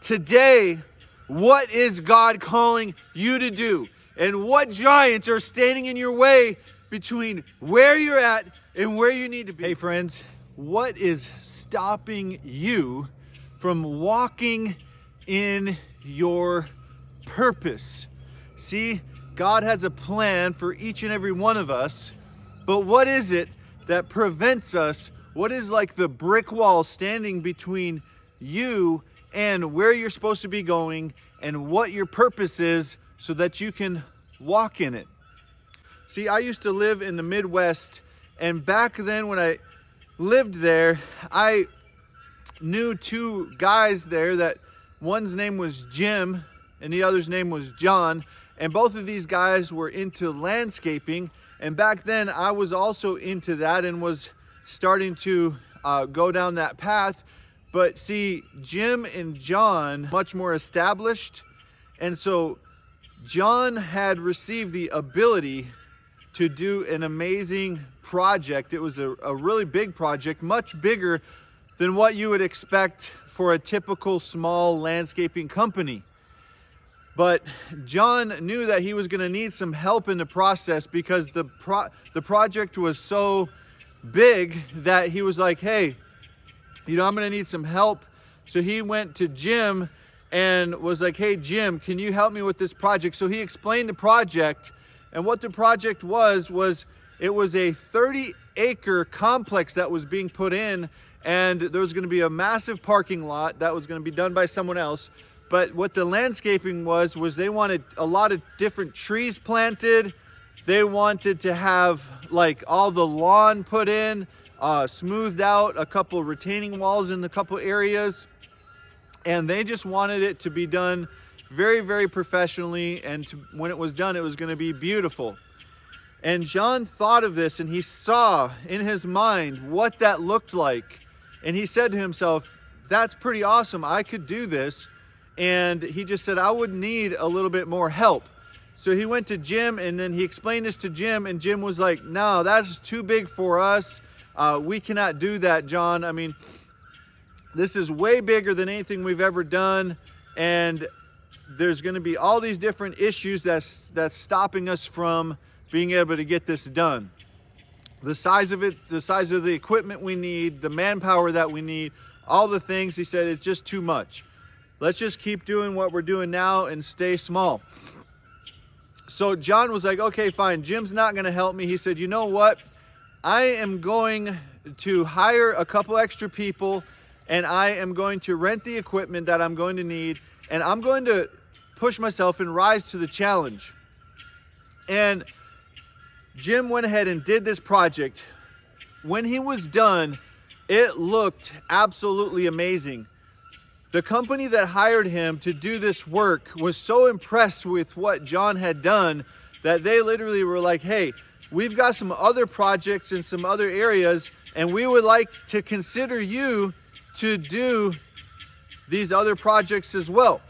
today, what is God calling you to do? And what giants are standing in your way between where you're at and where you need to be? Hey friends, what is stopping you from walking in your purpose? See, God has a plan for each and every one of us, but what is it that prevents us? What is like the brick wall standing between you and where you're supposed to be going and what your purpose is so that you can walk in it? See, I used to live in the Midwest, and back then when I lived there, I knew two guys there that one's name was Jim and the other's name was John, and both of these guys were into landscaping. And back then I was also into that and was starting to go down that path. But see, Jim and John much more established, and so John had received the ability to do an amazing project. It was a really big project, much bigger than what you would expect for a typical small landscaping company. But John knew that he was going to need some help in the process because the project was so big that he was like, hey, I'm going to need some help. So he went to Jim and was like, hey, Jim, can you help me with this project? So he explained the project, and what the project was it was a 30-acre complex that was being put in, and there was going to be a massive parking lot that was going to be done by someone else. But what the landscaping was they wanted a lot of different trees planted. They wanted to have like all the lawn put in, smoothed out, a couple retaining walls in a couple areas. And they just wanted it to be done very, very professionally. And when it was done, it was going to be beautiful. And John thought of this, and he saw in his mind what that looked like. And he said to himself, that's pretty awesome. I could do this. And he just said, I would need a little bit more help. So he went to Jim, and then he explained this to Jim, and Jim was like, no, that's too big for us. We cannot do that, John. I mean, this is way bigger than anything we've ever done, and there's going to be all these different issues that's stopping us from being able to get this done. The size of it, the size of the equipment we need, the manpower that we need, all the things, he said, it's just too much. Let's just keep doing what we're doing now and stay small. So John was like, okay, fine. Jim's not going to help me. He said, you know what? I am going to hire a couple extra people, and I am going to rent the equipment that I'm going to need, and I'm going to push myself and rise to the challenge. And Jim went ahead and did this project. When he was done, it looked absolutely amazing. The company that hired him to do this work was so impressed with what John had done that they literally were like, hey, we've got some other projects in some other areas, and we would like to consider you to do these other projects as well.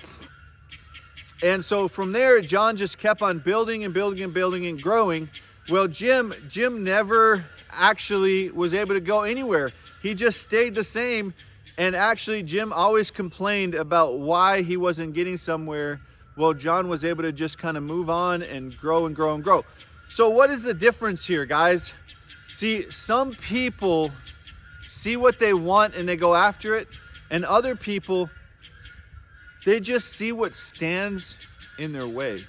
And so from there, John just kept on building and building and building and growing. Well, Jim never actually was able to go anywhere. He just stayed the same. And actually, Jim always complained about why he wasn't getting somewhere. Well, John was able to just kind of move on and grow and grow and grow. So what is the difference here, guys? See, some people see what they want and they go after it. And other people, they just see what stands in their way.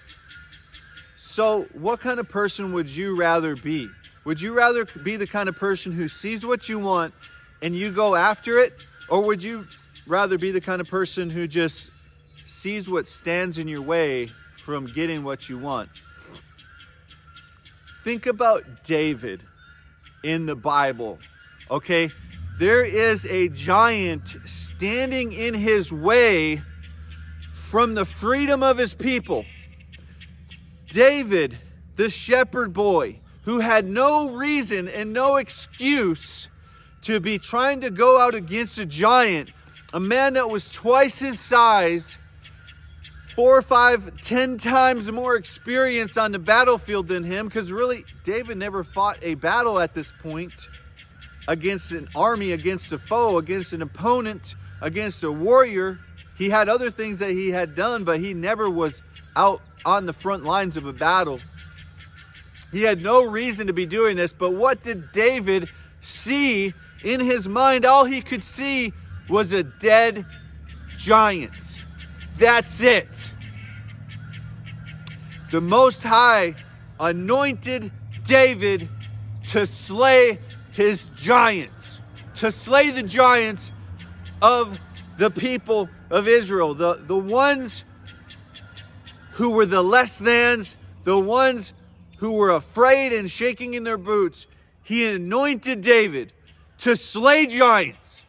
So what kind of person would you rather be? Would you rather be the kind of person who sees what you want and you go after it? Or would you rather be the kind of person who just sees what stands in your way from getting what you want? Think about David in the Bible, okay? There is a giant standing in his way from the freedom of his people. David, the shepherd boy, who had no reason and no excuse to be trying to go out against a giant, a man that was twice his size, 4 or 5, 10 times more experience on the battlefield than him, because really, David never fought a battle at this point against an army, against a foe, against an opponent, against a warrior. He had other things that he had done, but he never was out on the front lines of a battle. He had no reason to be doing this, but what did David see in his mind? All he could see was a dead giant. That's it. The Most High anointed David to slay his giants, to slay the giants of the people of Israel, the ones who were the less thans, the ones who were afraid and shaking in their boots. He anointed David to slay giants.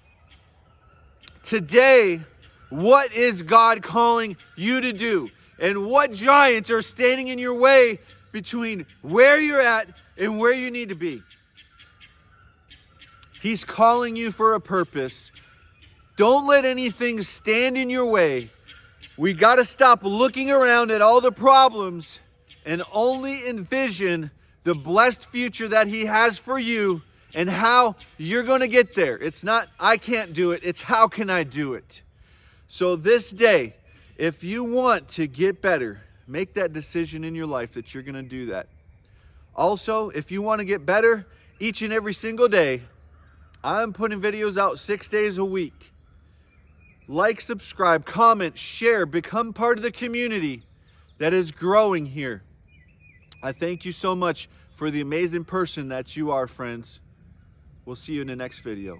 Today, what is God calling you to do? And what giants are standing in your way between where you're at and where you need to be? He's calling you for a purpose. Don't let anything stand in your way. We got to stop looking around at all the problems and only envision the blessed future that He has for you and how you're going to get there. It's not, I can't do it. It's how can I do it? So this day, if you want to get better, make that decision in your life that you're going to do that. Also, if you want to get better each and every single day, I'm putting videos out 6 days a week. Like, subscribe, comment, share, become part of the community that is growing here. I thank you so much for the amazing person that you are, friends. We'll see you in the next video.